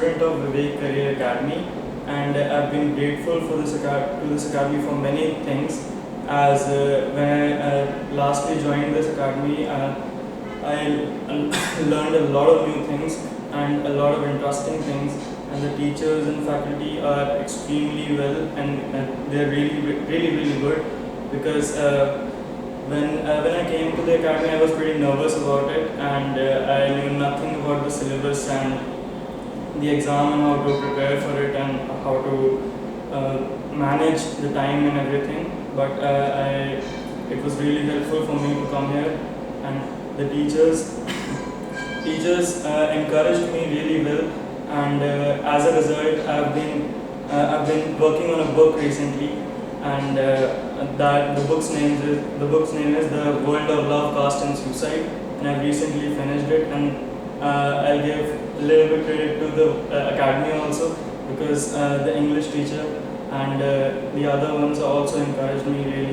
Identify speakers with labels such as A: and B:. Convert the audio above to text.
A: student of Vivek Career Academy, and I've been grateful for to this academy for many things. As when I lastly joined this academy, I learned a lot of new things and a lot of interesting things. And the teachers and faculty are extremely well, and they're really good. Because when I came to the academy, I was pretty nervous about it, and I knew nothing about the syllabus and the exam and how to prepare for it and how to manage the time and everything. But it was really helpful for me to come here, and the teachers encouraged me really well. And as a result, I've been working on a book recently, and that the book's name is The World of Love, Caste and Suicide, and I've recently finished it. And I'll give a little bit credit to the academy also, because the English teacher and the other ones also encouraged me really